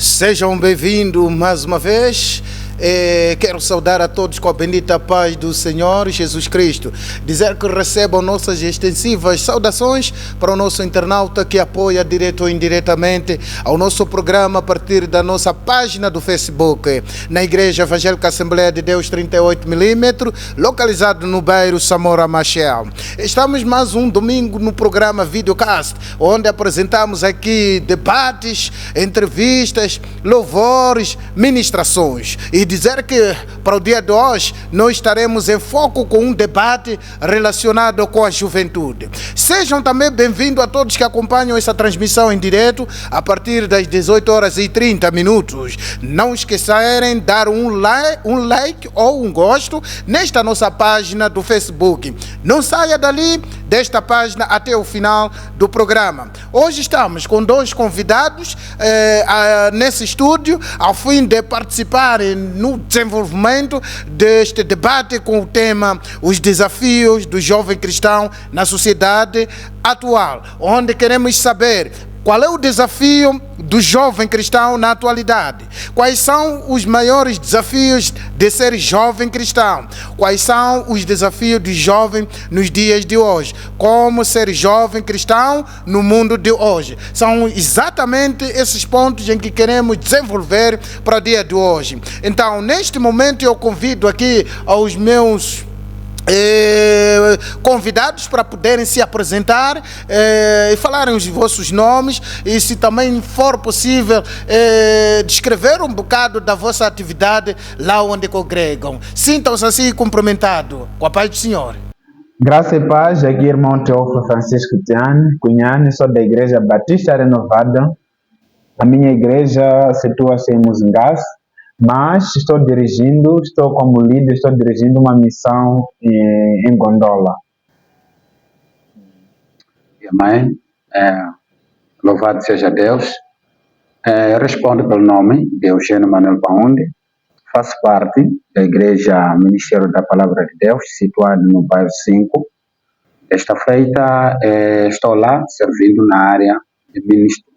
Sejam bem-vindos mais uma vez. Quero saudar a todos com a bendita paz do Senhor Jesus Cristo. Dizer que recebam nossas extensivas saudações para o nosso internauta que apoia direto ou indiretamente ao nosso programa a partir da nossa página do Facebook, na Igreja Evangélica Assembleia de Deus 38mm, localizado no bairro Samora Machel. Estamos mais um domingo no programa Videocast, onde apresentamos aqui debates, entrevistas, louvores, ministrações. E dizer que para o dia de hoje nós estaremos em foco com um debate relacionado com a juventude. Sejam também bem-vindos a todos que acompanham essa transmissão em direto a partir das 18h30. Não esquecerem de dar um like ou um gosto nesta nossa página do Facebook. Não saia dali desta página até o final do programa. Hoje estamos com dois convidados nesse estúdio ao fim de participarem no desenvolvimento deste debate com o tema Os Desafios do Jovem Cristão na Sociedade Atual, onde queremos saber qual é o desafio do jovem cristão na atualidade? Quais são os maiores desafios de ser jovem cristão? Quais são os desafios do jovem nos dias de hoje? Como ser jovem cristão no mundo de hoje? São exatamente esses pontos em que queremos desenvolver para o dia de hoje. Então, neste momento, eu convido aqui aos meus convidados para poderem se apresentar e falarem os vossos nomes e, se também for possível, descrever um bocado da vossa atividade lá onde congregam. Sintam-se assim cumprimentados. Com a paz do Senhor. Graça e paz, aqui irmão Teófilo Francisco Cunhane, sou da Igreja Batista Renovada. A minha igreja situa-se em Muzingás, mas estou como líder, estou dirigindo uma missão em Gondola. Amém. Louvado seja Deus. Respondo pelo nome de Eugênio Manuel Paonde. Faço parte da Igreja Ministério da Palavra de Deus, situado no bairro 5. Esta feita estou lá servindo na área de ministro.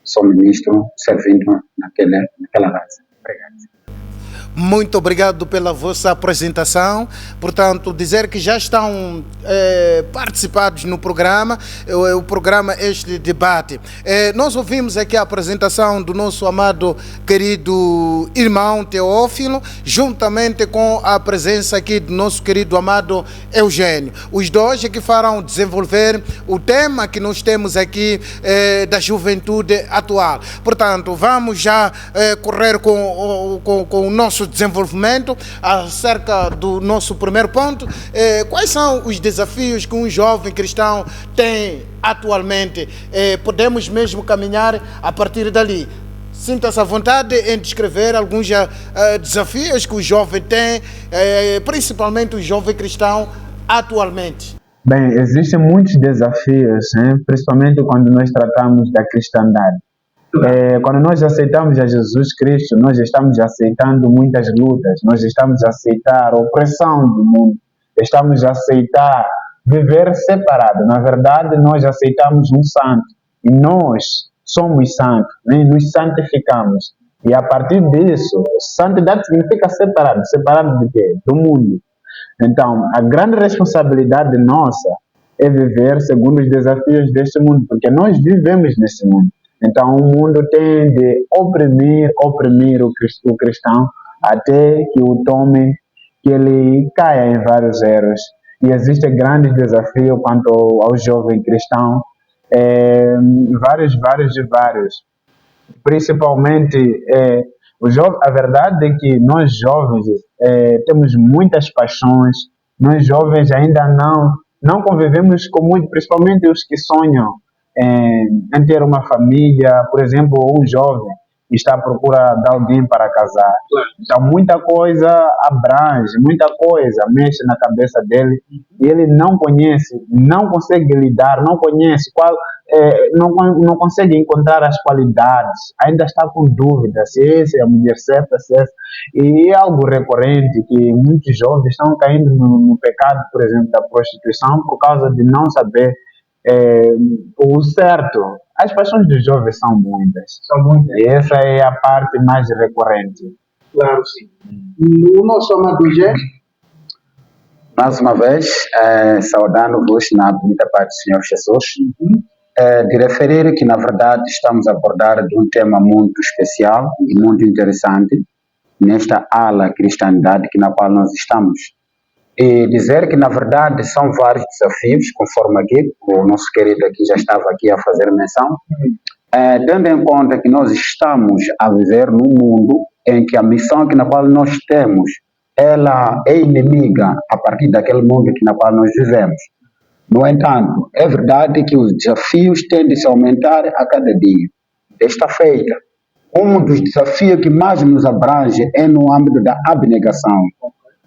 Sou ministro servindo naquela raça. Obrigado. Muito obrigado pela vossa apresentação. Portanto, dizer que já estão participados no programa, o programa Este Debate. Nós ouvimos aqui a apresentação do nosso amado, querido irmão Teófilo, juntamente com a presença aqui do nosso querido amado Eugênio. Os dois é que farão desenvolver o tema que nós temos aqui da juventude atual. Portanto, vamos já correr com o nosso desenvolvimento acerca do nosso primeiro ponto. Quais são os desafios que um jovem cristão tem atualmente? Podemos mesmo caminhar a partir dali. Sinta-se à vontade em descrever alguns desafios que o jovem tem, principalmente o jovem cristão atualmente. Bem, existem muitos desafios, principalmente quando nós tratamos da cristandade. Quando nós aceitamos a Jesus Cristo, nós estamos aceitando muitas lutas, nós estamos a aceitar a opressão do mundo, estamos a aceitar viver separado. Na verdade, nós aceitamos um santo e nós somos santos, nos santificamos. E a partir disso, santidade significa separado. Separado de quê? Do mundo. Então, a grande responsabilidade nossa é viver segundo os desafios deste mundo, porque nós vivemos nesse mundo. Então, o mundo tem de oprimir o cristão até que o tome, que ele caia em vários erros. E existe grande desafio quanto ao jovem cristão, vários. Principalmente, a verdade é que nós jovens temos muitas paixões, nós jovens ainda não convivemos com muito, principalmente os que sonham em ter uma família. Por exemplo, um jovem está à procura de alguém para casar. Então, muita coisa abrange, muita coisa mexe na cabeça dele e ele não conhece, não consegue lidar, não conhece não consegue encontrar as qualidades, ainda está com dúvidas se essa é a mulher certa, se essa. E é algo recorrente que muitos jovens estão caindo no pecado, por exemplo, da prostituição, por causa de não saber o certo. As paixões dos jovens são muitas. São muitas. E essa é a parte mais recorrente. Claro, sim. O nosso amado Gé. Mais uma vez, saudando-vos na bonita paz do Senhor Jesus, de referir que, na verdade, estamos a abordar de um tema muito especial e muito interessante nesta ala cristandade na qual nós estamos. E dizer que, na verdade, são vários desafios, conforme aqui o nosso querido aqui já estava aqui a fazer menção, tendo em conta que nós estamos a viver num mundo em que a missão na qual nós temos, ela é inimiga a partir daquele mundo na qual nós vivemos. No entanto, é verdade que os desafios tendem a se aumentar a cada dia. Desta feita, um dos desafios que mais nos abrange é no âmbito da abnegação.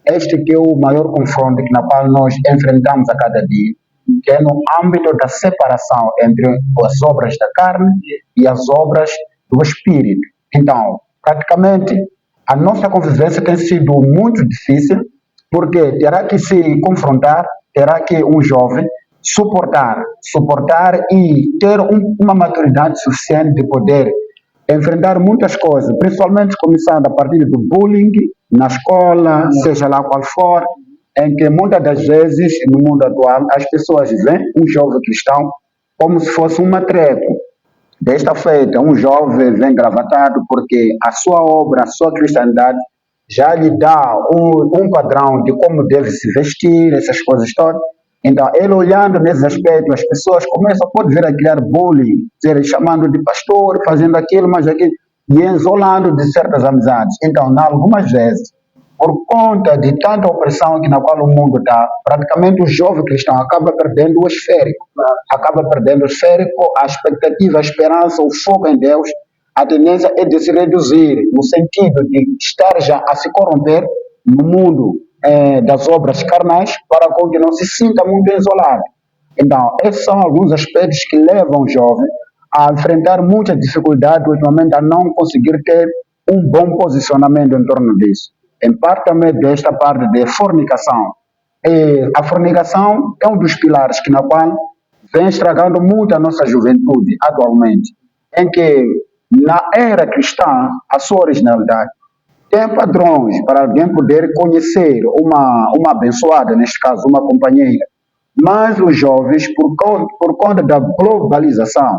Este que é o maior confronto na qual nós enfrentamos a cada dia, que é no âmbito da separação entre as obras da carne e as obras do Espírito. Então, praticamente, a nossa convivência tem sido muito difícil, porque terá que se confrontar, terá que um jovem suportar e ter uma maturidade suficiente de poder enfrentar muitas coisas, principalmente começando a partir do bullying na escola, seja lá qual for, em que muitas das vezes, no mundo atual, as pessoas veem um jovem cristão como se fosse um matreco. Desta feita, um jovem vem gravatado porque a sua obra, a sua cristianidade, já lhe dá um padrão de como deve se vestir, essas coisas todas. Então, ele olhando nesses aspectos, as pessoas começam, pode vir a criar bullying, chamando de pastor, fazendo aquilo, mas aquilo, e isolando de certas amizades. Então, algumas vezes, por conta de tanta opressão na qual o mundo está, praticamente o jovem cristão acaba perdendo o esférico. Acaba perdendo o esférico, a expectativa, a esperança, o foco em Deus, a tendência é de se reduzir, no sentido de estar já a se corromper no mundo das obras carnais, para com que não se sinta muito isolado. Então, esses são alguns aspectos que levam o jovem a enfrentar muita dificuldade, ultimamente, a não conseguir ter um bom posicionamento em torno disso. Em parte também desta parte de fornicação. A fornicação é um dos pilares na qual vem estragando muito a nossa juventude atualmente, em que na era cristã, a sua originalidade, tem padrões para alguém poder conhecer uma abençoada, neste caso uma companheira. Mas os jovens, por conta da globalização,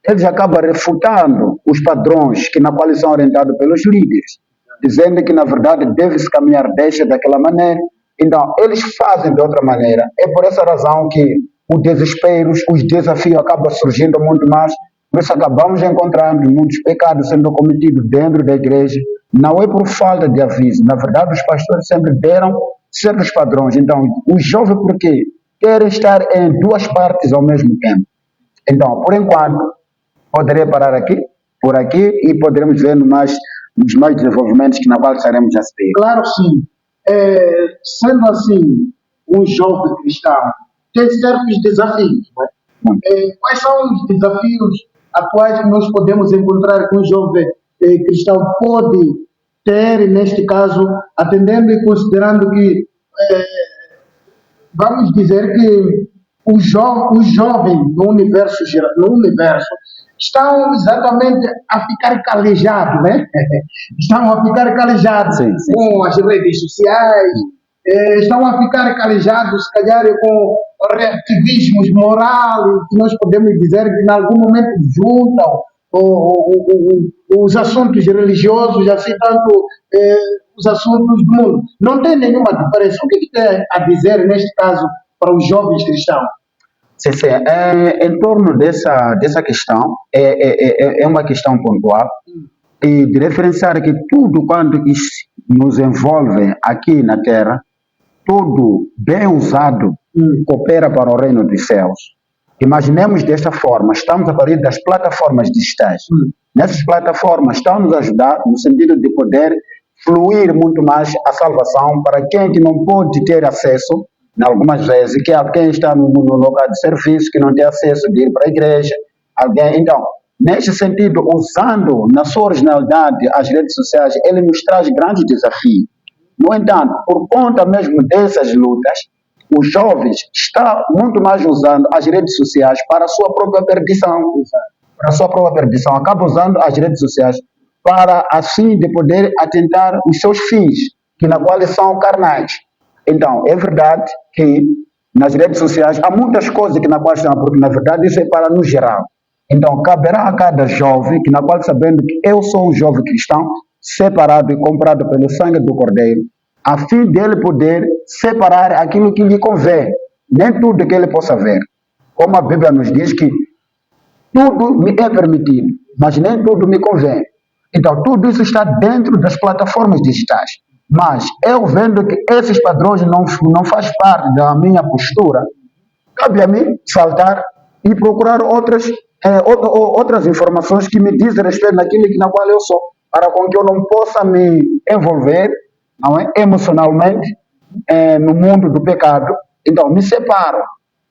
eles acabam refutando os padrões na qual são orientados pelos líderes, dizendo que na verdade deve-se caminhar daquela maneira. Então, eles fazem de outra maneira. É por essa razão que os desesperos, os desafios acabam surgindo muito mais. Por isso acabamos encontrando muitos pecados sendo cometidos dentro da igreja. Não é por falta de aviso. Na verdade, os pastores sempre deram certos padrões. Então, os jovens, porque querem estar em duas partes ao mesmo tempo. Então, por enquanto, poderei parar por aqui, e poderemos ver nos mais desenvolvimentos na qual estaremos a seguir. Claro, sim. Sendo assim, um jovem cristão tem certos desafios. Quais são os desafios atuais que nós podemos encontrar que um jovem cristão pode ter, neste caso, atendendo e considerando que, vamos dizer que os jovens no universo estão exatamente a ficar calejados, né? Estão a ficar calejados com as redes sociais, estão a ficar calejados, se calhar, com reativismos morais, que nós podemos dizer que em algum momento juntam os assuntos religiosos, assim tanto os assuntos do mundo. Não tem nenhuma diferença. O que tem a dizer, neste caso, para os jovens cristãos? Sim. Em torno dessa questão, é uma questão pontual, e de referenciar que tudo quanto nos envolve aqui na Terra, tudo bem usado, coopera para o reino dos céus. Imaginemos desta forma, estamos a partir das plataformas digitais. Nessas plataformas estão nos ajudar no sentido de poder fluir muito mais a salvação para quem que não pode ter acesso, algumas vezes, que alguém está no local de serviço, que não tem acesso de ir para a igreja. Então, neste sentido, usando na sua originalidade as redes sociais, ele nos traz grandes desafios. No entanto, por conta mesmo dessas lutas, os jovens estão muito mais usando as redes sociais para a sua própria perdição. Para a sua própria perdição. Acaba usando as redes sociais para, assim, de poder atentar os seus fins, que na qual são carnais. Então, é verdade que nas redes sociais há muitas coisas que na qual estão, porque na verdade isso é para no geral. Então, caberá a cada jovem, que na qual sabendo que eu sou um jovem cristão, separado e comprado pelo sangue do Cordeiro, a fim dele poder separar aquilo que lhe convém, nem tudo que ele possa ver. Como a Bíblia nos diz que tudo me é permitido, mas nem tudo me convém. Então, tudo isso está dentro das plataformas digitais. Mas eu vendo que esses padrões não faz parte da minha postura, cabe a mim saltar e procurar outras informações que me dizem respeito naquilo na qual eu sou, para com que eu não possa me envolver, não é, emocionalmente no mundo do pecado. Então, me separo,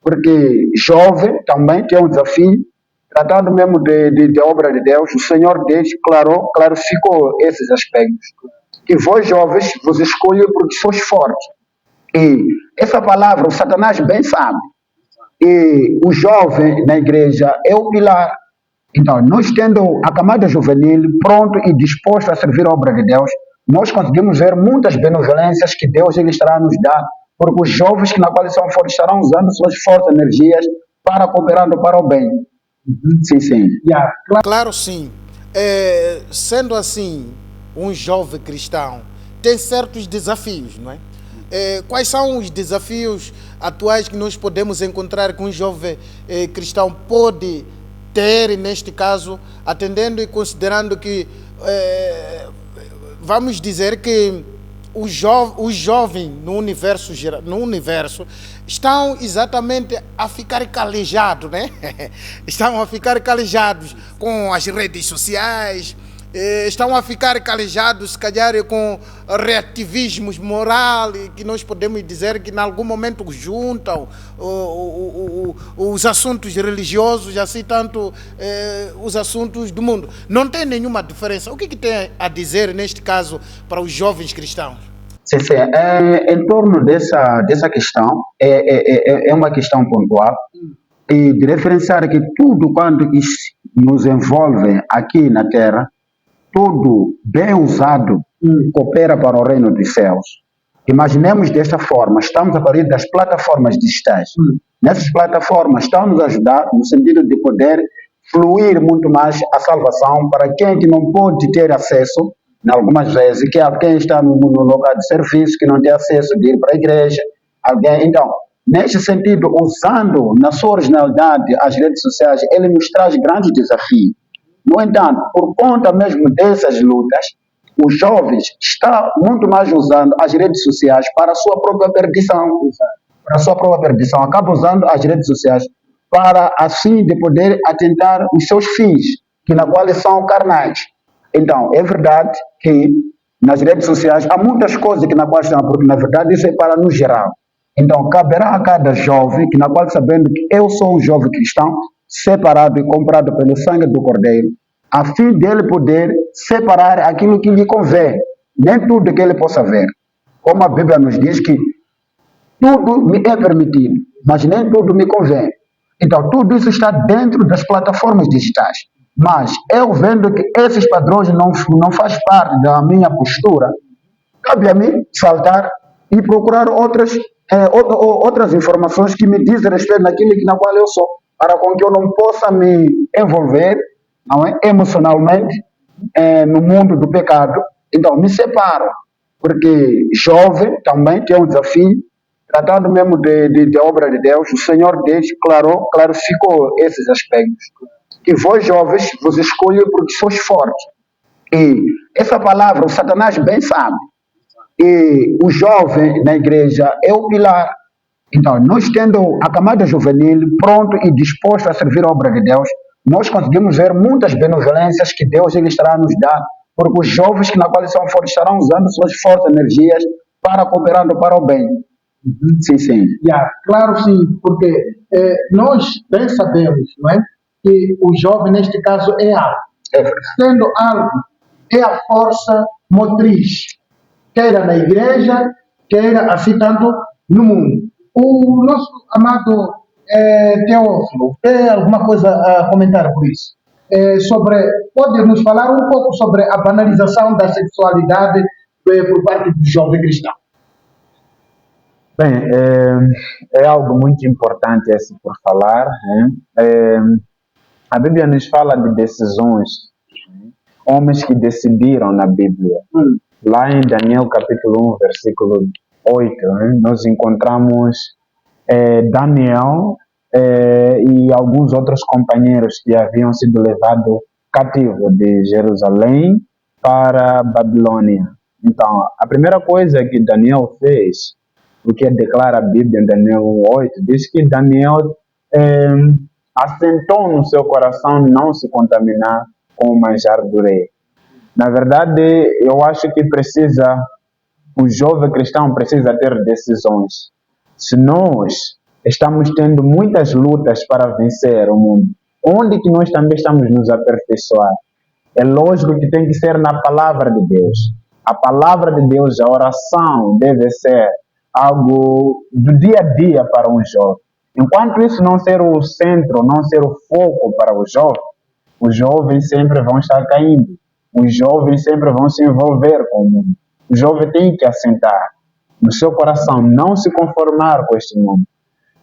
porque jovem também tem um desafio, tratando mesmo de obra de Deus. O Senhor Deus clarificou esses aspectos. Que vós, jovens, vos escolhem porque sois fortes. E essa palavra o Satanás bem sabe. E o jovem na igreja é o pilar. Então, nós tendo a camada juvenil pronto e disposto a servir a obra de Deus, nós conseguimos ver muitas benevolências que Deus ele estará nos dar, porque os jovens que na qual são fortes estarão usando suas fortes energias para cooperando para o bem. Sim, sim. Yeah. Claro, sim. Sendo assim, um jovem cristão tem certos desafios, não é? Quais são os desafios atuais que nós podemos encontrar que um jovem cristão pode ter, neste caso, atendendo e considerando que, vamos dizer que os jovens no universo estão exatamente a ficar calejados, né? Estão a ficar calejados com as redes sociais, estão a ficar calejados, se calhar, com reativismos moral, que nós podemos dizer que em algum momento juntam os assuntos religiosos, assim tanto os assuntos do mundo. Não tem nenhuma diferença. O que tem a dizer, neste caso, para os jovens cristãos? Sim, sim. Em torno dessa questão, é uma questão pontual, e de referenciar que tudo quanto nos envolve aqui na Terra, tudo bem usado coopera para o reino dos céus. Imaginemos desta forma, estamos a partir das plataformas digitais. Nessas plataformas estão nos ajudar no sentido de poder fluir muito mais a salvação para quem que não pode ter acesso, algumas vezes, que alguém está no local de serviço, que não tem acesso de ir para a igreja. Então, neste sentido, usando na sua originalidade as redes sociais, ele nos traz grandes desafios. No entanto, por conta mesmo dessas lutas, os jovens estão muito mais usando as redes sociais para a sua própria perdição. Para a sua própria perdição. Acabam usando as redes sociais para, assim, de poder atentar os seus fins, que na qual são carnais. Então, é verdade que nas redes sociais há muitas coisas que na qual estão, porque na verdade isso é para no geral. Então, caberá a cada jovem, que na qual sabendo que eu sou um jovem cristão, separado e comprado pelo sangue do Cordeiro, a fim dele poder separar aquilo que lhe convém, nem tudo que ele possa ver. Como a Bíblia nos diz que tudo me é permitido, mas nem tudo me convém. Então, tudo isso está dentro das plataformas digitais. Mas eu vendo que esses padrões não faz parte da minha postura, cabe a mim saltar e procurar outras informações que me dizem respeito naquilo na qual eu sou, para com que eu não possa me envolver, não é, emocionalmente no mundo do pecado. Então, me separo, porque jovem também tem um desafio, tratando mesmo de obra de Deus. O Senhor Deus clarificou esses aspectos. Que vós, jovens, vos escolhem porque sois fortes. E essa palavra o Satanás bem sabe. E o jovem na igreja é o pilar. Então, nós tendo a camada juvenil pronto e disposto a servir a obra de Deus, nós conseguimos ver muitas benevolências que Deus ele estará nos dar, porque os jovens que na qual são fortes estarão usando suas fortes energias para cooperando para o bem. Sim, sim. Yeah, claro, sim, porque nós bem sabemos, não é, que o jovem, neste caso, é algo. Sendo algo, é a força motriz, queira na igreja, queira assim tanto no mundo. O nosso amado Teófilo, tem alguma coisa a comentar por isso? Pode nos falar um pouco sobre a banalização da sexualidade por parte do jovem cristão? Bem, é algo muito importante esse por falar, né? A Bíblia nos fala de decisões, homens que decidiram na Bíblia. Lá em Daniel capítulo 1, versículo 8, né, nós encontramos Daniel e alguns outros companheiros que haviam sido levados cativos de Jerusalém para a Babilônia. Então, a primeira coisa que Daniel fez, o que declara a Bíblia em Daniel 8, diz que Daniel assentou no seu coração não se contaminar com o manjar do rei. Na verdade, eu acho que o jovem cristão precisa ter decisões. Se nós estamos tendo muitas lutas para vencer o mundo, onde que nós também estamos nos aperfeiçoar? É lógico que tem que ser na palavra de Deus. A palavra de Deus, a oração deve ser algo do dia a dia para um jovem. Enquanto isso não ser o centro, não ser o foco para os jovens sempre vão estar caindo. Os jovens sempre vão se envolver com o mundo. O jovem tem que assentar no seu coração, não se conformar com este mundo.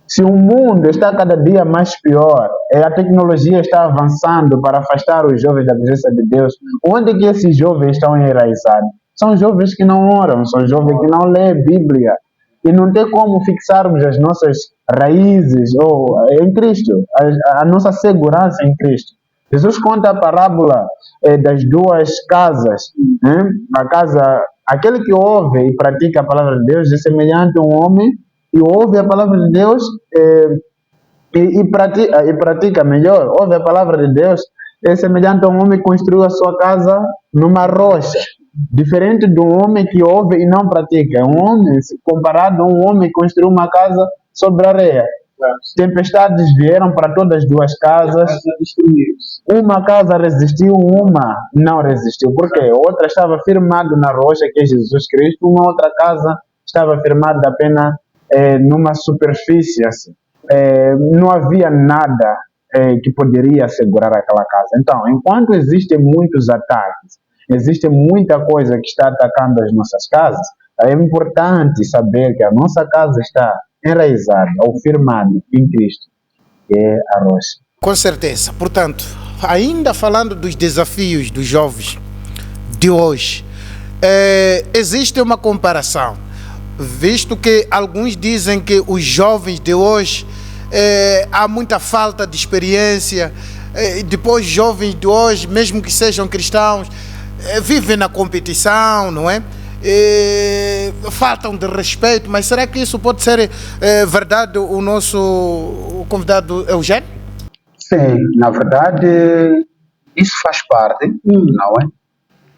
Se o mundo está cada dia mais pior, a tecnologia está avançando para afastar os jovens da presença de Deus, onde que esses jovens estão enraizados? São jovens que não oram, são jovens que não lêem Bíblia. E não tem como fixarmos as nossas raízes em Cristo, a nossa segurança em Cristo. Jesus conta a parábola das duas casas. Né? Aquele que ouve e pratica a palavra de Deus é semelhante a um homem que ouve a palavra de Deus e pratica melhor. Ouve a palavra de Deus é semelhante a um homem que construiu a sua casa numa rocha. Diferente do homem que ouve e não pratica. Um homem, comparado a um homem que construiu uma casa sobre areia. Tempestades vieram para todas as duas casas. Uma casa resistiu, uma não resistiu. Por quê? Outra estava firmada na rocha, que é Jesus Cristo. Uma outra casa estava firmada apenas numa superfície. Assim. Não havia nada que poderia segurar aquela casa. Então, enquanto existem muitos ataques, existe muita coisa que está atacando as nossas casas, é importante saber que a nossa casa está enraizada ou firmada em Cristo, que é a rocha. Com certeza. Portanto, ainda falando dos desafios dos jovens de hoje, existe uma comparação, visto que alguns dizem que os jovens de hoje há muita falta de experiência, depois jovens de hoje, mesmo que sejam cristãos, vivem na competição, não é? Faltam de respeito, mas será que isso pode ser verdade? O nosso convidado Eugênio? Sim, na verdade, isso faz parte, não é?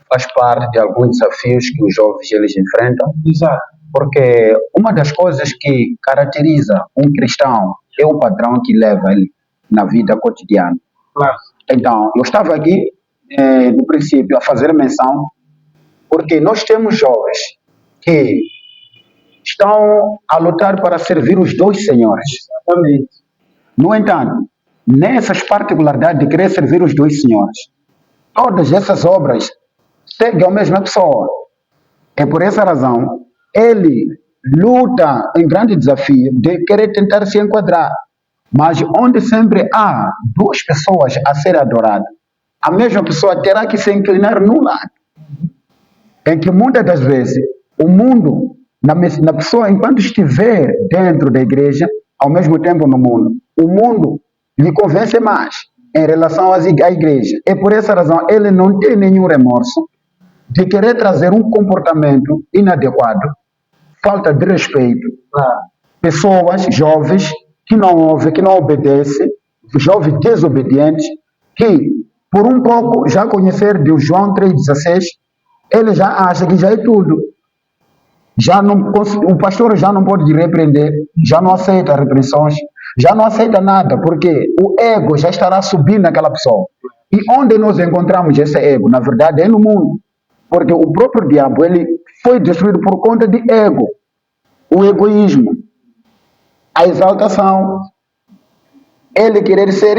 Faz parte de alguns desafios que os jovens eles enfrentam. Exato. Porque uma das coisas que caracteriza um cristão é o padrão que leva ele na vida cotidiana. Claro. Então, eu estava aqui, no princípio, a fazer menção, porque nós temos jovens que estão a lutar para servir os dois senhores. Exatamente. No entanto, nessas particularidades de querer servir os dois senhores, todas essas obras seguem a mesma pessoa. É por essa razão, ele luta em grande desafio de querer tentar se enquadrar. Mas onde sempre há duas pessoas a ser adoradas, a mesma pessoa terá que se inclinar num lado. Em que muitas das vezes o mundo, na pessoa, enquanto estiver dentro da igreja, ao mesmo tempo no mundo, o mundo lhe convence mais em relação à igreja. É por essa razão ele não tem nenhum remorso de querer trazer um comportamento inadequado, falta de respeito a pessoas jovens que não ouvem, que não obedecem, jovens desobedientes, que por um pouco já conhecer de João 3,16, ele já acha que já é tudo. O pastor já não pode repreender, já não aceita repreensões, já não aceita nada, porque o ego já estará subindo naquela pessoa. E onde nós encontramos esse ego? Na verdade é no mundo. Porque o próprio diabo ele foi destruído por conta de ego, o egoísmo. a exaltação, ele querer ser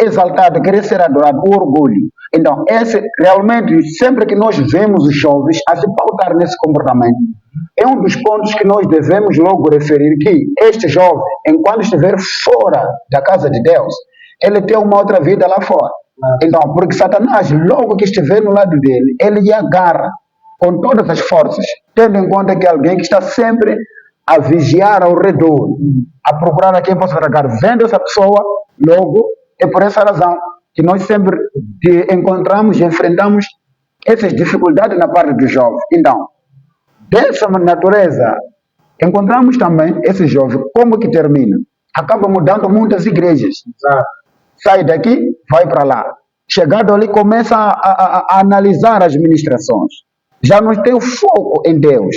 exaltado, querer ser adorado, o orgulho. Então, esse realmente, sempre que nós vemos os jovens a se pautar nesse comportamento, é um dos pontos que nós devemos logo referir que este jovem, enquanto estiver fora da casa de Deus, ele tem uma outra vida lá fora. Então, porque Satanás, logo que estiver no lado dele, ele lhe agarra com todas as forças, tendo em conta que é alguém que está sempre a vigiar ao redor, a procurar a quem possa atacar. Vendo essa pessoa, logo, é por essa razão que nós sempre encontramos e enfrentamos essas dificuldades na parte do jovem. Então, dessa natureza, encontramos também esse jovem, como que termina? Acaba mudando muitas igrejas. Sai daqui, vai para lá. Chegado ali, começa a analisar as ministrações. Já não tem o foco em Deus.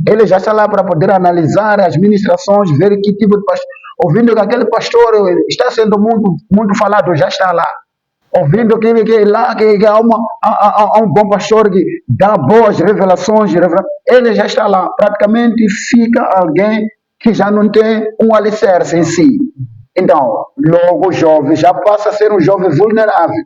Ele já está lá para poder analisar as ministrações, ver que tipo de pastor. Ouvindo que aquele pastor está sendo muito falado, já está lá. Ouvindo que há um bom pastor que dá boas revelações, ele já está lá. Praticamente fica alguém que já não tem um alicerce em si. Então, logo o jovem já passa a ser um jovem vulnerável.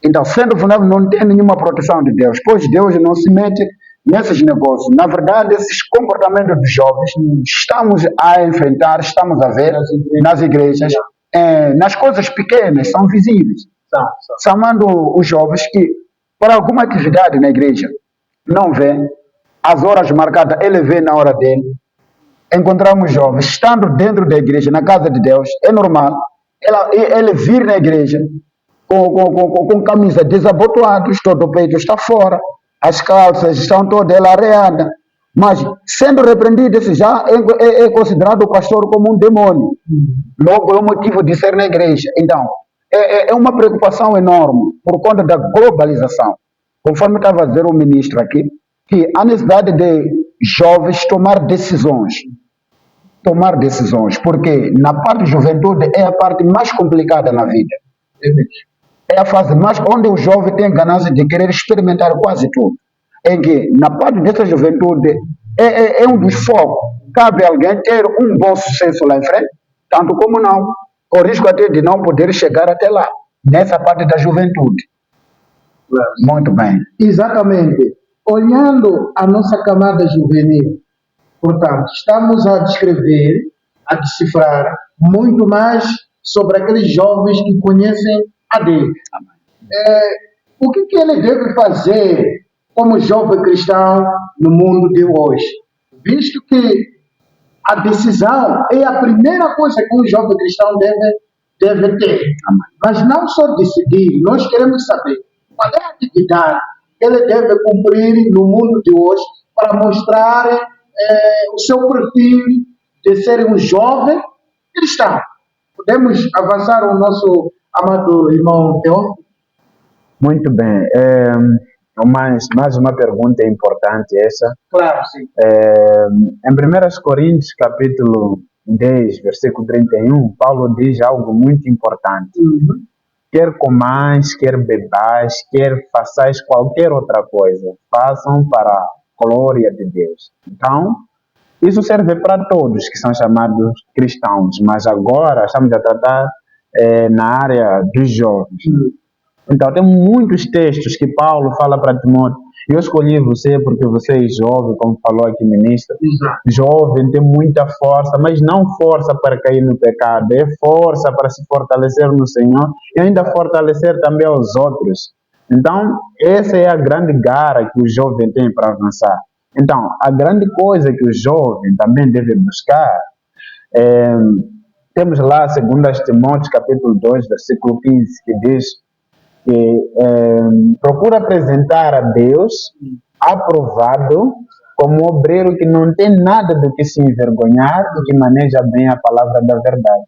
Então, sendo vulnerável, não tem nenhuma proteção de Deus, pois Deus não se mete nesses negócios. Na verdade, esses comportamentos dos jovens estamos a enfrentar, estamos a ver nas igrejas, nas coisas pequenas, são visíveis. Chamando os jovens que, para alguma atividade na igreja, não vê, as horas marcadas, ele vê na hora dele. Encontramos jovens estando dentro da igreja, na casa de Deus, é normal, ele vir na igreja com camisa desabotoados, todo o peito está fora, as calças estão todas areadas, mas sendo repreendido, esse já é considerado o pastor como um demônio. Logo é o motivo de ser na igreja. Então, é uma preocupação enorme por conta da globalização. Conforme estava a dizer o ministro aqui, que a necessidade de jovens tomar decisões, porque na parte de juventude é a parte mais complicada na vida. É a fase mais onde o jovem tem ganância de querer experimentar quase tudo. Em que, na parte dessa juventude, é um dos focos. Cabe a alguém ter um bom sucesso lá em frente, tanto como não. O risco até de não poder chegar até lá, nessa parte da juventude. Muito bem. Exatamente. Olhando a nossa camada juvenil, portanto, estamos a descrever, a decifrar muito mais sobre aqueles jovens que conhecem a Deus. O que ele deve fazer como jovem cristão no mundo de hoje? Visto que a decisão é a primeira coisa que um jovem cristão deve ter. Mas não só decidir, nós queremos saber qual é a atividade que ele deve cumprir no mundo de hoje para mostrar o seu perfil de ser um jovem cristão. Podemos avançar o nosso amado irmão Teófilo? Muito bem. Mais uma pergunta importante essa. Claro, sim. Em 1 Coríntios, capítulo 10, versículo 31, Paulo diz algo muito importante. Quer comais, quer bebais, quer façais qualquer outra coisa, façam para a glória de Deus. Então, isso serve para todos que são chamados cristãos, mas agora estamos a tratar na área dos jovens. Então, tem muitos textos que Paulo fala para Timóteo. Eu escolhi você porque você é jovem, como falou aqui o ministro. Jovem, tem muita força, mas não força para cair no pecado, é força para se fortalecer no Senhor e ainda fortalecer também os outros. Então, essa é a grande garra que o jovem tem para avançar. Então, a grande coisa que o jovem também deve buscar, temos lá 2 Timóteo, capítulo 2, versículo 15, que diz que procura apresentar a Deus aprovado como obreiro que não tem nada do que se envergonhar e que maneja bem a palavra da verdade.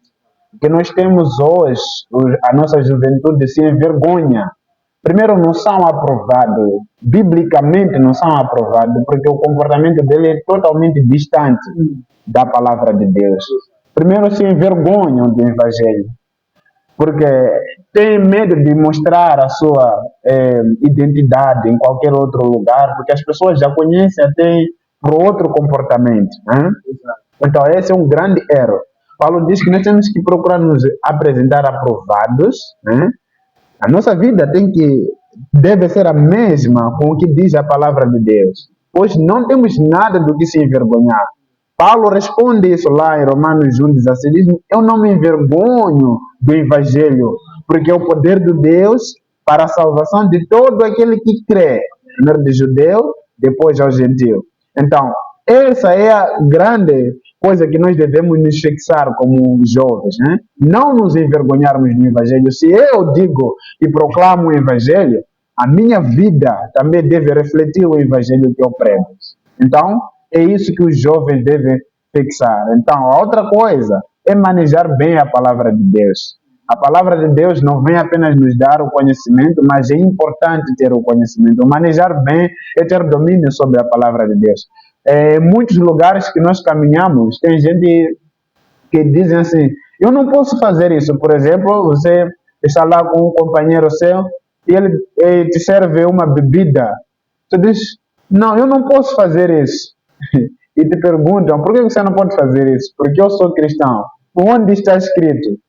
O que nós temos hoje, a nossa juventude se envergonha. Primeiro, não são aprovados, biblicamente não são aprovados, porque o comportamento dele é totalmente distante da palavra de Deus. Primeiro, se envergonham do Evangelho, porque tem medo de mostrar a sua identidade em qualquer outro lugar, porque as pessoas já conhecem até por outro comportamento. Então, esse é um grande erro. Paulo diz que nós temos que procurar nos apresentar aprovados, né? A nossa vida deve ser a mesma com o que diz a palavra de Deus, pois não temos nada do que se envergonhar. Paulo responde isso lá em Romanos 1,16, diz: eu não me envergonho do Evangelho, porque é o poder de Deus para a salvação de todo aquele que crê, primeiro de judeu, depois ao gentio. Então, essa é a grande coisa que nós devemos nos fixar como jovens, né? Não nos envergonharmos do Evangelho. Se eu digo e proclamo o Evangelho, a minha vida também deve refletir o Evangelho que eu prego. Então, é isso que os jovens devem fixar. Então, a outra coisa é manejar bem a palavra de Deus. A palavra de Deus não vem apenas nos dar o conhecimento, mas é importante ter o conhecimento. Manejar bem é ter domínio sobre a palavra de Deus. Em muitos lugares que nós caminhamos, tem gente que dizem assim: eu não posso fazer isso. Por exemplo, você está lá com um companheiro seu e ele te serve uma bebida. Você diz: não, eu não posso fazer isso. E te perguntam: por que você não pode fazer isso? Porque eu sou cristão. Onde está escrito?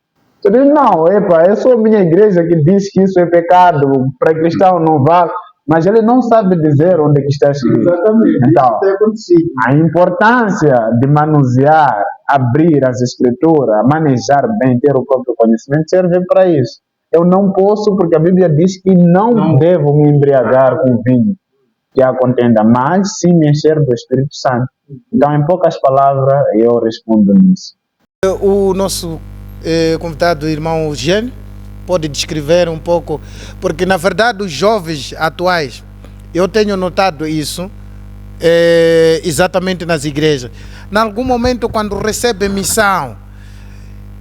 Você diz: não, é só a minha igreja que diz que isso é pecado, para cristão não vale. Mas ele não sabe dizer onde é que está escrito. Exatamente. Então, a importância de manusear, abrir as escrituras, manejar bem, ter o próprio conhecimento, serve para isso. Eu não posso, porque a Bíblia diz que não devo me embriagar com vinho que a contenda, mas sim me encher do Espírito Santo. Então, em poucas palavras, eu respondo nisso. O nosso convidado, irmão Eugênio, pode descrever um pouco, porque na verdade os jovens atuais, eu tenho notado isso exatamente nas igrejas. Em algum momento, quando recebem missão,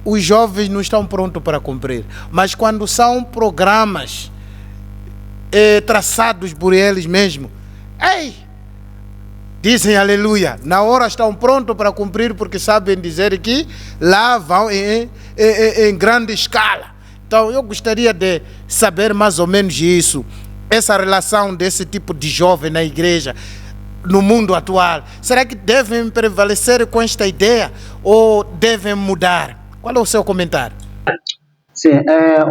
os jovens não estão prontos para cumprir, mas quando são programas traçados por eles mesmos, dizem aleluia, na hora estão prontos para cumprir, porque sabem dizer que lá vão em grande escala. Então, eu gostaria de saber mais ou menos isso, essa relação desse tipo de jovem na igreja, no mundo atual. Será que devem prevalecer com esta ideia ou devem mudar? Qual é o seu comentário? Sim,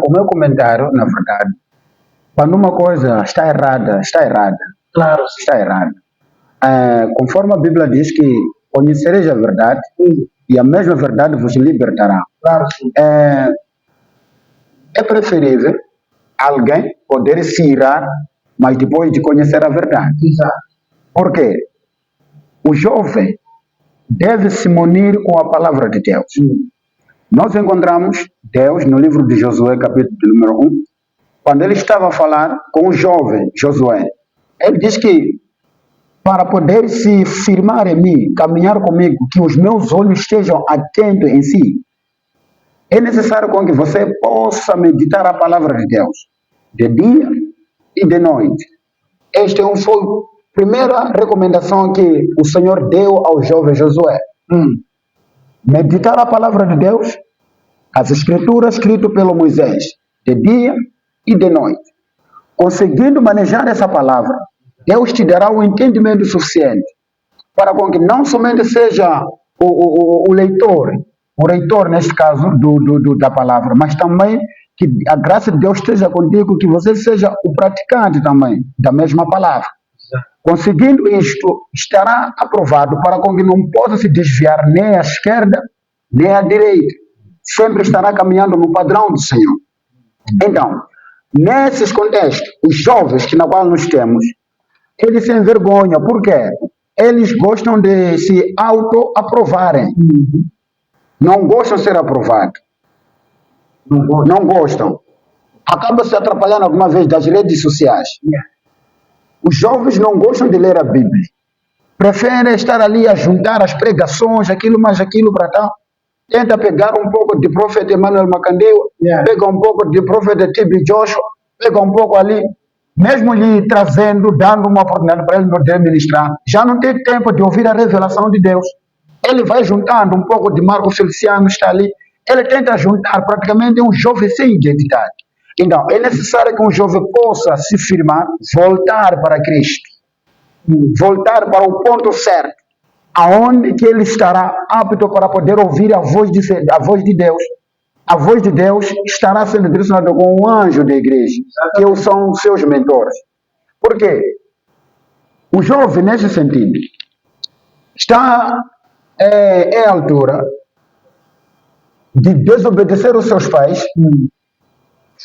o meu comentário, na verdade, quando uma coisa está errada, claro, está errada. Conforme a Bíblia diz que conhecereis a verdade e a mesma verdade vos libertará. Claro. É preferível alguém poder se irar, mas depois de conhecer a verdade. Exato. Por quê? O jovem deve se munir com a palavra de Deus. Nós encontramos Deus no livro de Josué, capítulo número 1, quando ele estava a falar com o jovem Josué. Ele diz que para poder se firmar em mim, caminhar comigo, que os meus olhos estejam atentos em si, é necessário com que você possa meditar a palavra de Deus, de dia e de noite. Esta foi a primeira recomendação que o Senhor deu ao jovem Josué. Meditar a palavra de Deus, as escrituras escritas pelo Moisés, de dia e de noite. Conseguindo manejar essa palavra, Deus te dará o entendimento suficiente para com que não somente seja o leitor, neste caso, da palavra, mas também que a graça de Deus esteja contigo, que você seja o praticante também da mesma palavra. Conseguindo isto, estará aprovado para com que não possa se desviar nem à esquerda, nem à direita. Sempre estará caminhando no padrão do Senhor. Então, nesses contextos, os jovens que na qual nós temos, eles se envergonham. Por quê? Eles gostam de se auto-aprovarem. Não gostam de ser aprovados. Não gostam. Acaba se atrapalhando alguma vez das redes sociais. Os jovens não gostam de ler a Bíblia. Preferem estar ali a juntar as pregações, aquilo mais aquilo para tal. Tenta pegar um pouco de profeta Emmanuel Macandeu, pega um pouco de profeta T.B. Joshua, pega um pouco ali, mesmo lhe trazendo, dando uma oportunidade para ele poder ministrar. Já não tem tempo de ouvir a revelação de Deus. Ele vai juntando um pouco de Marco Feliciano, está ali. Ele tenta juntar praticamente um jovem sem identidade. Então, é necessário que um jovem possa se firmar, voltar para Cristo, voltar para o ponto certo, aonde que ele estará apto para poder ouvir a voz de Deus. A voz de Deus estará sendo direcionada com um anjo da igreja, que são os seus mentores. Por quê? O jovem, nesse sentido, está em altura de desobedecer os seus pais,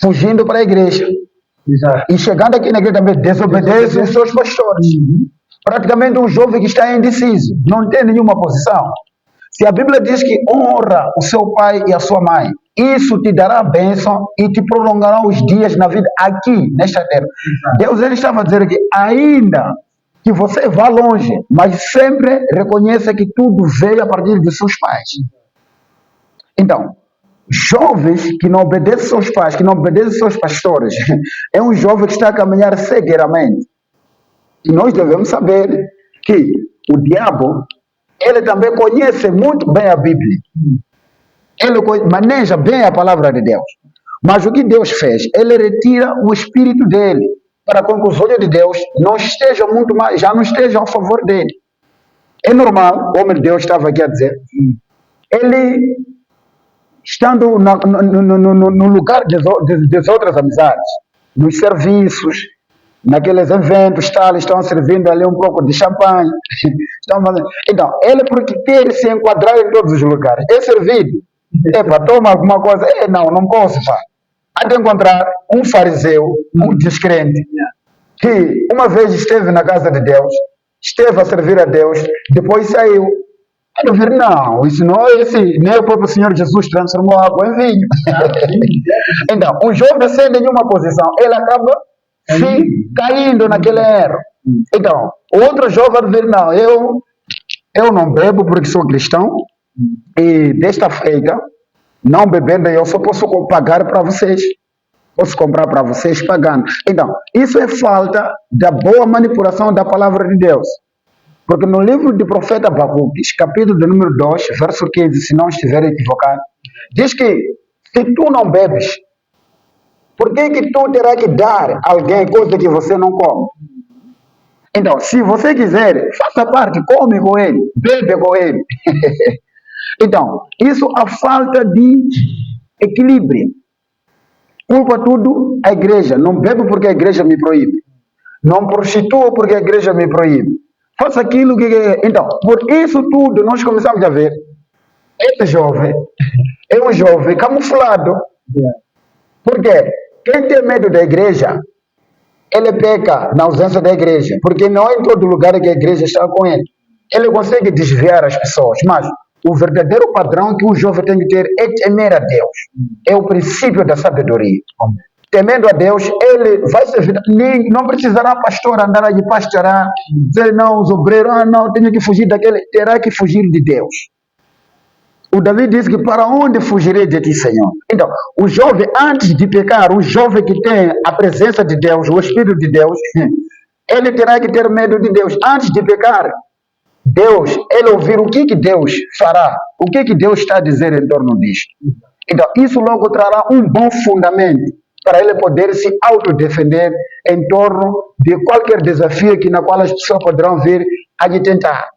fugindo para a igreja. Exato. E chegando aqui na igreja também desobedece os seus pastores. Praticamente um jovem que está indeciso, não tem nenhuma posição. Se a Bíblia diz que honra o seu pai e a sua mãe, isso te dará bênção e te prolongará os dias na vida aqui, nesta terra. Deus ele estava a dizer que ainda que você vá longe, mas sempre reconheça que tudo veio a partir de seus pais. Então, jovens que não obedecem seus pais, que não obedecem seus pastores, é um jovem que está a caminhar cegueiramente. E nós devemos saber que o diabo, ele também conhece muito bem a Bíblia. Ele maneja bem a palavra de Deus. Mas o que Deus fez? Ele retira o espírito dele, para que os olhos de Deus não estejam muito mais, já não estejam a favor dele. É normal, o homem de Deus estava aqui a dizer, ele estando no lugar das outras amizades, nos serviços, naqueles eventos, estão servindo ali um pouco de champanhe. Então, ele, porque quer se enquadrar em todos os lugares, é servido. Toma alguma coisa. Não posso, pá. Até encontrar um fariseu, um descrente, que uma vez esteve na casa de Deus, esteve a servir a Deus, depois saiu. Não, isso não é esse, nem o próprio Senhor Jesus transformou água em vinho. Então, um jovem sem nenhuma posição, ele acaba se caindo naquele erro. Então, o outro jovem vai dizer, não, eu não bebo porque sou cristão, e desta feita, não bebendo, eu só posso pagar para vocês. Posso comprar para vocês pagando. Então, isso é falta da boa manipulação da palavra de Deus. Porque no livro do profeta Abacuque, capítulo de número 2, verso 15, se não estiver equivocado, diz que se tu não bebes, por que tu terá que dar a alguém coisa que você não come? Então, se você quiser, faça parte, come com ele, bebe com ele. Então, isso a falta de equilíbrio. Culpa tudo a igreja. Não bebo porque a igreja me proíbe. Não prostituo porque a igreja me proíbe. Faça aquilo que... Então, por isso tudo, nós começamos a ver. Esse jovem é um jovem camuflado. Por quê? Quem tem medo da igreja, ele peca na ausência da igreja. Porque não é em todo lugar que a igreja está com ele. Ele consegue desviar as pessoas, mas o verdadeiro padrão que o jovem tem que ter é temer a Deus. É o princípio da sabedoria. Temendo a Deus, ele vai servir. Não precisará pastor andar aí pastorar, dizer não, os obreiros, não, tenho que fugir daquele. Terá que fugir de Deus. O Davi diz que para onde fugirei de ti, Senhor? Então, o jovem, antes de pecar, o jovem que tem a presença de Deus, o Espírito de Deus, ele terá que ter medo de Deus. Antes de pecar, Deus, ele ouvir o que Deus fará, o que Deus está a dizer em torno disto. Então, isso logo trará um bom fundamento para ele poder se autodefender em torno de qualquer desafio na qual as pessoas poderão vir a lhe tentar.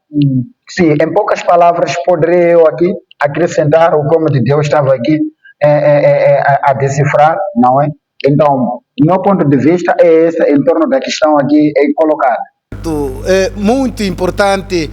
Sim, em poucas palavras, poderei eu aqui acrescentar o como de Deus estava aqui a decifrar, não é? Então, meu ponto de vista é esse em torno da questão aqui colocada. É muito importante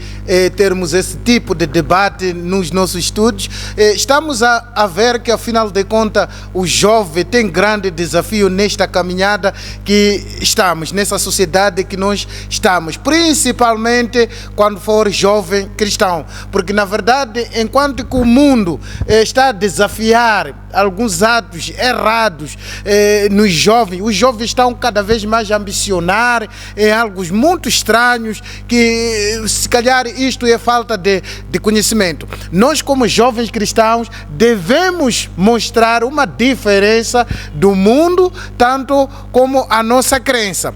termos esse tipo de debate nos nossos estudos. Estamos a ver que, afinal de contas, o jovem tem grande desafio nesta caminhada que estamos, nessa sociedade que nós estamos, principalmente quando for jovem cristão, porque na verdade, enquanto que o mundo está a desafiar alguns atos errados nos jovens, os jovens estão cada vez mais a ambicionar em algo muito estranhos, que se calhar isto é falta de conhecimento. Nós, como jovens cristãos, devemos mostrar uma diferença do mundo, tanto como a nossa crença.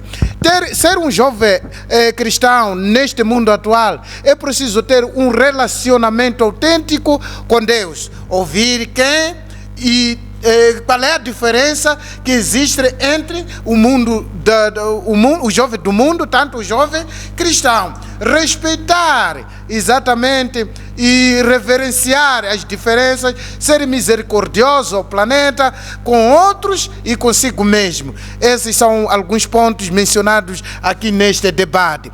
Ser um jovem cristão neste mundo atual, é preciso ter um relacionamento autêntico com Deus, ouvir quem e qual é a diferença que existe entre o mundo, o jovem do mundo, tanto o jovem cristão. Respeitar exatamente e reverenciar as diferenças, ser misericordioso ao planeta, com outros e consigo mesmo. Esses são alguns pontos mencionados aqui neste debate.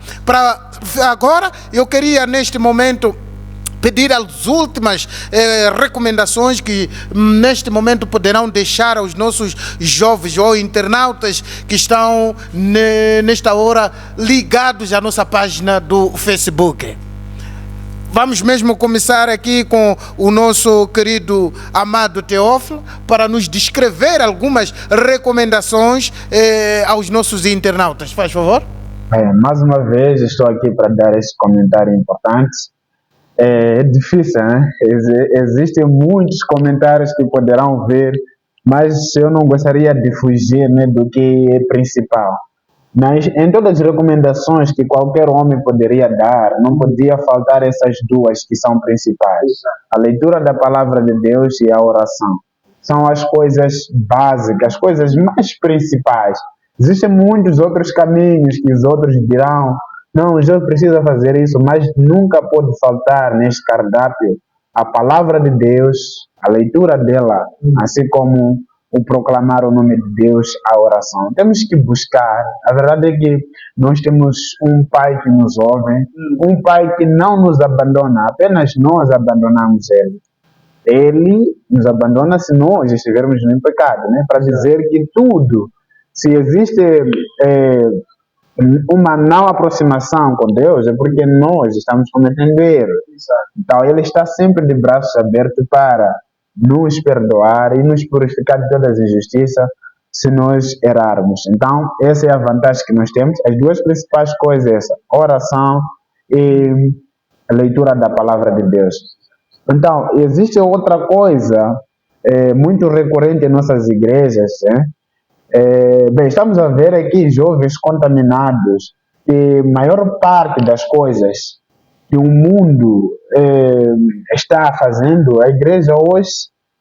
Agora, eu queria neste momento pedir as últimas recomendações que neste momento poderão deixar aos nossos jovens ou internautas que estão nesta hora ligados à nossa página do Facebook. Vamos mesmo começar aqui com o nosso querido amado Teófilo para nos descrever algumas recomendações aos nossos internautas. Faz favor. Mais uma vez estou aqui para dar esse comentário importante. É difícil, né? Existem muitos comentários que poderão ver, mas eu não gostaria de fugir, né, do que é principal. Mas em todas as recomendações que qualquer homem poderia dar, não podia faltar essas duas que são principais. A leitura da palavra de Deus e a oração. São as coisas básicas, as coisas mais principais. Existem muitos outros caminhos que os outros dirão, não, o jovem precisa fazer isso, mas nunca pode faltar neste cardápio a palavra de Deus, a leitura dela, assim como o proclamar o nome de Deus, a oração. Temos que buscar. A verdade é que nós temos um Pai que nos ouve, um Pai que não nos abandona, apenas nós abandonamos Ele. Ele nos abandona se nós estivermos no pecado, né? Para dizer que tudo, se existe uma não aproximação com Deus, é porque nós estamos cometendo erro. Então Ele está sempre de braços abertos para nos perdoar e nos purificar de todas as injustiças se nós errarmos. Então essa é a vantagem que nós temos. As duas principais coisas, essa, oração e a leitura da palavra de Deus. Então existe outra coisa muito recorrente em nossas igrejas, né? Bem, estamos a ver aqui jovens contaminados, que a maior parte das coisas que o mundo está fazendo, a igreja hoje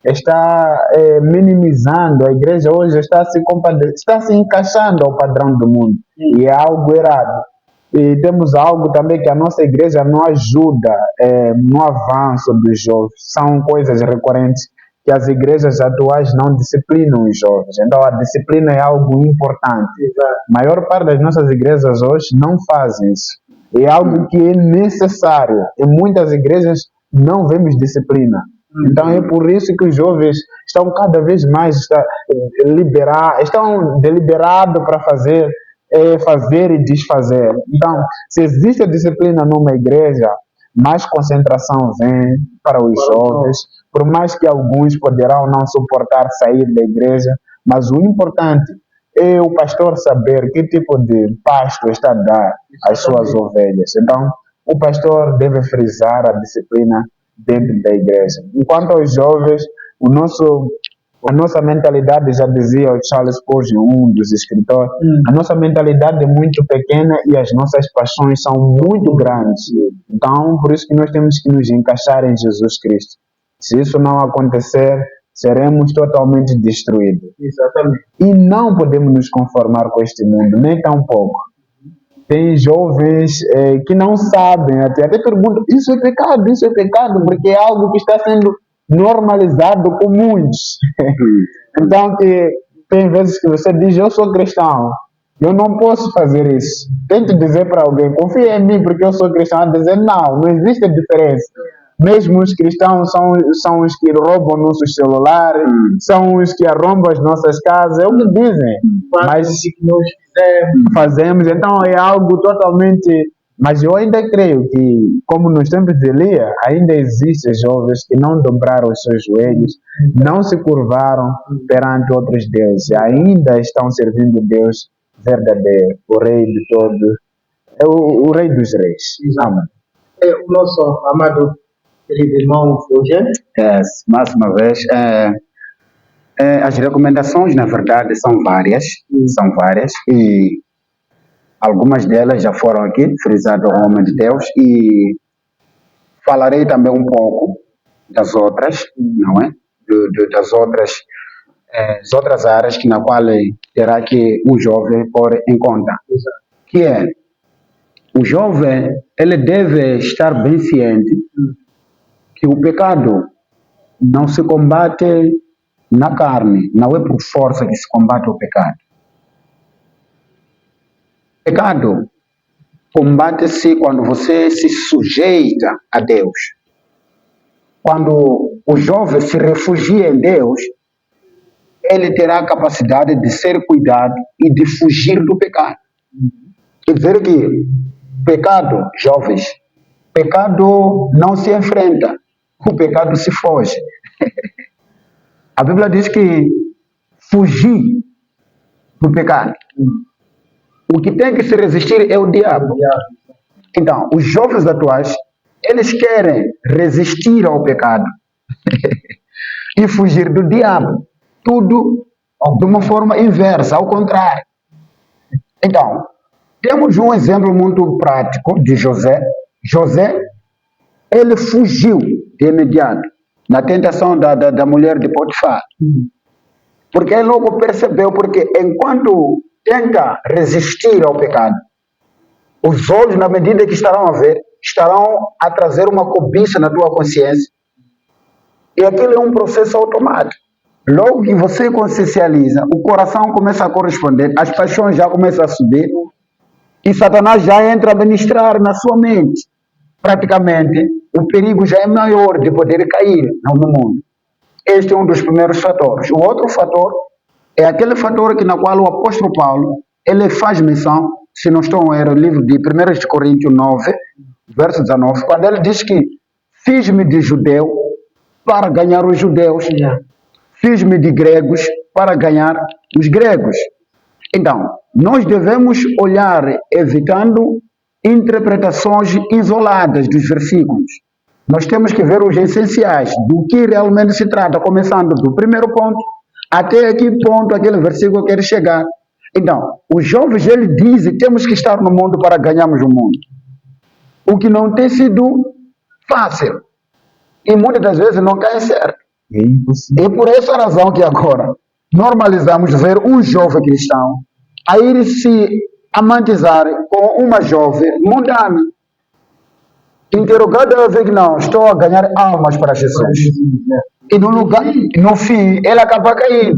está minimizando, a igreja hoje está se encaixando ao padrão do mundo, e é algo errado. E temos algo também que a nossa igreja não ajuda no avanço dos jovens, são coisas recorrentes que as igrejas atuais não disciplinam os jovens. Então a disciplina é algo importante. A maior parte das nossas igrejas hoje não fazem isso. É algo que é necessário. Em muitas igrejas não vemos disciplina. Então é por isso que os jovens estão cada vez mais estão deliberados para fazer e desfazer. Então, se existe a disciplina numa igreja, mais concentração vem para os jovens, por mais que alguns poderão não suportar sair da igreja, mas o importante é o pastor saber que tipo de pasto está a dar às suas ovelhas. Então, o pastor deve frisar a disciplina dentro da igreja. Enquanto aos jovens, a nossa mentalidade, já dizia o Charles Spurgeon, um dos escritores, a nossa mentalidade é muito pequena e as nossas paixões são muito grandes. Então, por isso que nós temos que nos encaixar em Jesus Cristo. Se isso não acontecer, seremos totalmente destruídos. Exatamente. E não podemos nos conformar com este mundo, nem tão pouco. Tem jovens que não sabem, até perguntam, isso é pecado, porque é algo que está sendo normalizado por muitos. Então, tem vezes que você diz, eu sou cristão, eu não posso fazer isso. Tente dizer para alguém, confia em mim porque eu sou cristão, dizer, não existe diferença. Mesmo os cristãos são os que roubam nossos celulares, são os que arrombam as nossas casas, é o que dizem. Mas que nós fazemos, então é algo totalmente... Mas eu ainda creio que, como nos tempos de Elia, ainda existem jovens que não dobraram os seus joelhos, não se curvaram perante outros deuses, ainda estão servindo Deus verdadeiro, o Rei de todos, o Rei dos Reis. Amém. O nosso amado querido irmão Eugênio. Mais uma vez, as recomendações, na verdade, são várias, e algumas delas já foram aqui frisadas ao homem de Deus, e falarei também um pouco das outras, não é? Das outras as outras áreas que na qual terá que o jovem pôr em conta, que é o jovem ele deve estar bem ciente que o pecado não se combate na carne, não é por força que se combate o pecado. O pecado combate-se quando você se sujeita a Deus. Quando o jovem se refugia em Deus, ele terá a capacidade de ser cuidado e de fugir do pecado. Quer dizer que pecado, jovens, pecado não se enfrenta, o pecado se foge. A Bíblia diz que fugir do pecado. O que tem que se resistir é o diabo. Então, os jovens atuais, eles querem resistir ao pecado e fugir do diabo. Tudo de uma forma inversa, ao contrário. Então, temos um exemplo muito prático de José. José, ele fugiu de imediato na tentação da mulher de Potifar. Porque ele logo percebeu, porque enquanto tenta resistir ao pecado, os olhos, na medida que estarão a ver, estarão a trazer uma cobiça na tua consciência. E aquilo é um processo automático. Logo que você consciencializa, o coração começa a corresponder, as paixões já começam a subir, e Satanás já entra a ministrar na sua mente. Praticamente, o perigo já é maior de poder cair no mundo. Este é um dos primeiros fatores. O outro fator é aquele fator que na qual o apóstolo Paulo, ele faz menção, se não estou a erro, no livro de 1 Coríntios 9, verso 19, quando ele diz que fiz-me de judeu para ganhar os judeus, fiz-me de gregos para ganhar os gregos. Então, nós devemos olhar evitando interpretações isoladas dos versículos. Nós temos que ver os essenciais do que realmente se trata, começando do primeiro ponto até que ponto aquele versículo quer chegar. Então, os jovens, eles dizem, temos que estar no mundo para ganharmos o mundo. O que não tem sido fácil. E muitas das vezes não cai certo. E por essa razão que agora normalizamos ver um jovem cristão a ir se amantizar com uma jovem mundana. Interrogado, ela vê que não, estou a ganhar almas para Jesus. E no fim, ela acaba caindo.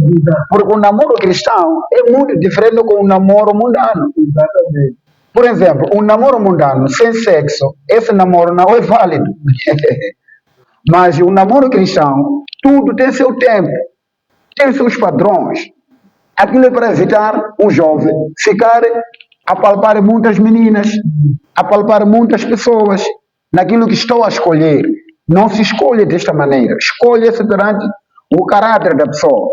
Porque o namoro cristão é muito diferente com o namoro mundano. Por exemplo, um namoro mundano sem sexo, esse namoro não é válido. Mas o namoro cristão, tudo tem seu tempo, tem seus padrões. Aquilo é para evitar um jovem ficar a palpar muitas meninas, a palpar muitas pessoas. Naquilo que estou a escolher, não se escolhe desta maneira. Escolhe-se perante o caráter da pessoa.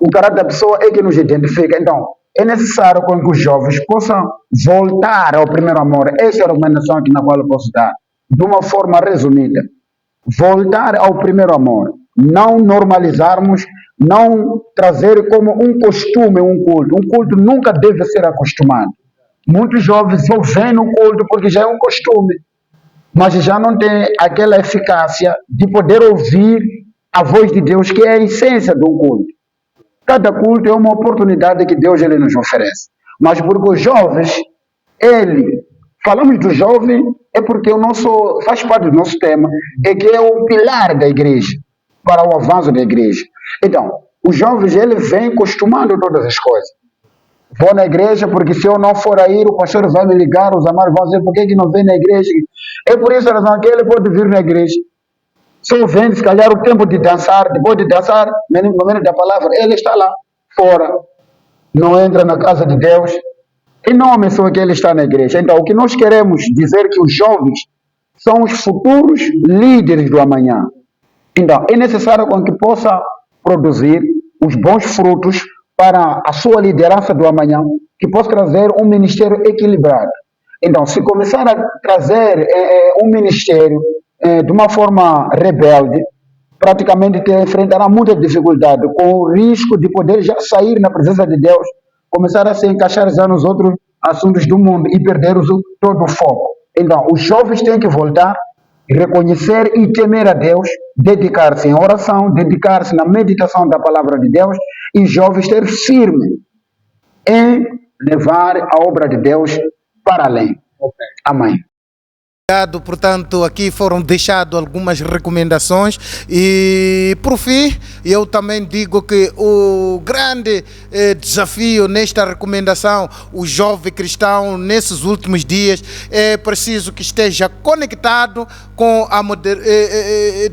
O caráter da pessoa é que nos identifica. Então, é necessário que os jovens possam voltar ao primeiro amor. Esta é a recomendação aqui na qual eu posso dar, de uma forma resumida. Voltar ao primeiro amor. Não normalizarmos, não trazer como um costume um culto. Um culto nunca deve ser acostumado. Muitos jovens só vêm no culto porque já é um costume, mas já não tem aquela eficácia de poder ouvir a voz de Deus, que é a essência do culto. Cada culto é uma oportunidade que Deus ele nos oferece. Mas porque os jovens, falamos do jovem, é porque faz parte do nosso tema, é que é o pilar da igreja, para o avanço da igreja. Então, os jovens, ele vem costumando todas as coisas. Vou na igreja porque se eu não for aí, o pastor vai me ligar, os amados vão dizer por que não vem na igreja. É por essa razão que ele pode vir na igreja. Só vem, se calhar, o tempo de dançar, depois de dançar, no momento da palavra, ele está lá, fora. Não entra na casa de Deus. E não é só que ele está na igreja. Então, o que nós queremos dizer é que os jovens são os futuros líderes do amanhã. Então, é necessário que possa produzir os bons frutos para a sua liderança do amanhã, que possa trazer um ministério equilibrado. Então, se começar a trazer um ministério de uma forma rebelde, praticamente enfrentará muita dificuldade, com o risco de poder já sair na presença de Deus, começar a se encaixar já nos outros assuntos do mundo e perder todo o foco. Então, os jovens têm que voltar reconhecer e temer a Deus, dedicar-se em oração, dedicar-se na meditação da palavra de Deus e jovens ter firme em levar a obra de Deus para além. Amém. Obrigado, portanto, aqui foram deixadas algumas recomendações e, por fim, eu também digo que o grande desafio nesta recomendação, o jovem cristão, nesses últimos dias, é preciso que esteja conectado com a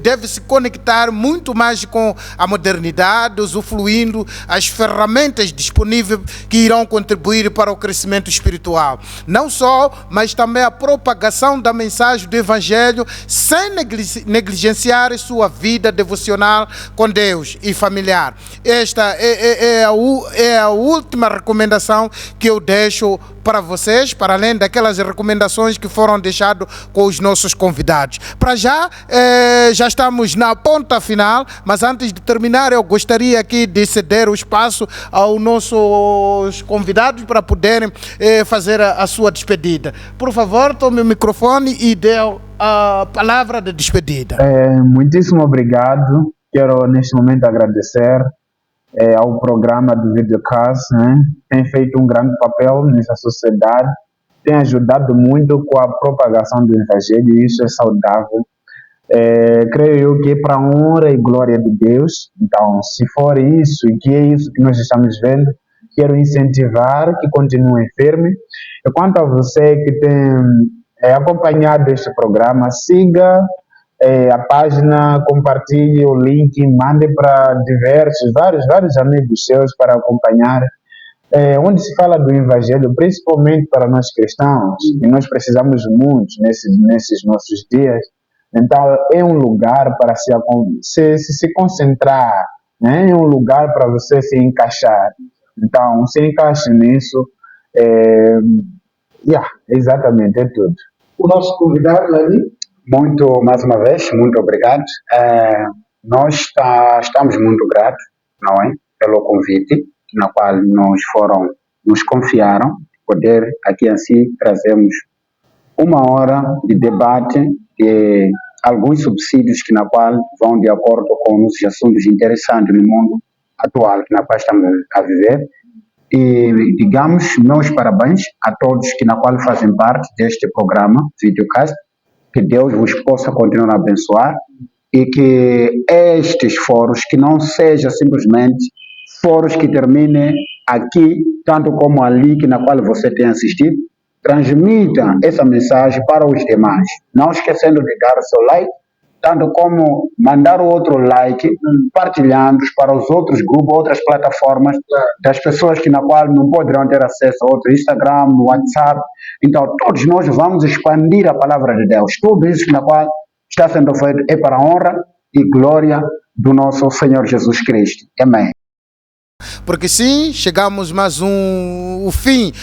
deve-se conectar muito mais com a modernidade, usufruindo as ferramentas disponíveis que irão contribuir para o crescimento espiritual. Não só, mas também a propagação da mensagem do Evangelho sem negligenciar sua vida devocional com Deus e familiar. Esta é a última recomendação que eu deixo para vocês, para além daquelas recomendações que foram deixadas com os nossos convidados. Para já estamos na ponta final, mas antes de terminar eu gostaria aqui de ceder o espaço aos nossos convidados para poderem fazer a sua despedida. Por favor, tome o microfone e dê a palavra de despedida. Muitíssimo obrigado. Quero neste momento agradecer ao programa do Videocast, né? Tem feito um grande papel nessa sociedade, tem ajudado muito com a propagação do Evangelho e isso é saudável. Creio eu que é para a honra e glória de Deus. Então, se for isso e que é isso que nós estamos vendo, quero incentivar que continuem firme. E quanto a você que tem acompanhado este programa, siga a página, compartilhe o link, mande para vários amigos seus para acompanhar, onde se fala do Evangelho, principalmente para nós cristãos, e nós precisamos muito nesses nossos dias. Então, é um lugar para se concentrar, né? É um lugar para você se encaixar. Então, se encaixe nisso. Exatamente, é tudo. O nosso convidado, Lali. Mais uma vez, muito obrigado. Nós estamos muito gratos, não é, pelo convite, na qual nos confiaram, poder aqui assim trazermos uma hora de debate de alguns subsídios que na qual vão de acordo com os assuntos interessantes no mundo atual que na qual estamos a viver. E digamos meus parabéns a todos que na qual fazem parte deste programa Videocast. Que Deus vos possa continuar a abençoar e que estes foros, que não sejam simplesmente foros que terminem aqui, tanto como ali que na qual você tem assistido, transmita essa mensagem para os demais. Não esquecendo de dar o seu like, tanto como mandar o outro like, partilhando para os outros grupos, outras plataformas das pessoas que na qual não poderão ter acesso a outro Instagram, WhatsApp. Então, todos nós vamos expandir a palavra de Deus. Tudo isso na qual está sendo feito é para a honra e glória do nosso Senhor Jesus Cristo. Amém. Porque sim, chegamos mais o fim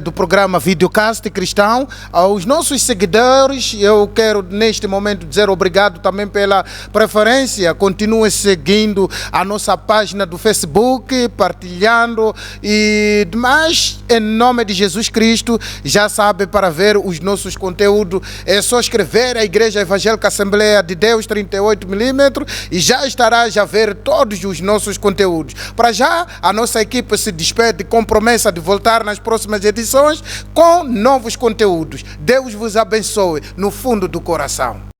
do programa Videocast Cristão. Aos nossos seguidores, eu quero neste momento dizer obrigado também pela preferência. Continuem seguindo a nossa página do Facebook, partilhando e demais. Em nome de Jesus Cristo, já sabe, para ver os nossos conteúdos é só escrever a Igreja Evangélica Assembleia de Deus 38mm e já estará a ver todos os nossos conteúdos. Para já, a nossa equipe se despede com promessa de voltar nas próximas edições com novos conteúdos. Deus vos abençoe no fundo do coração.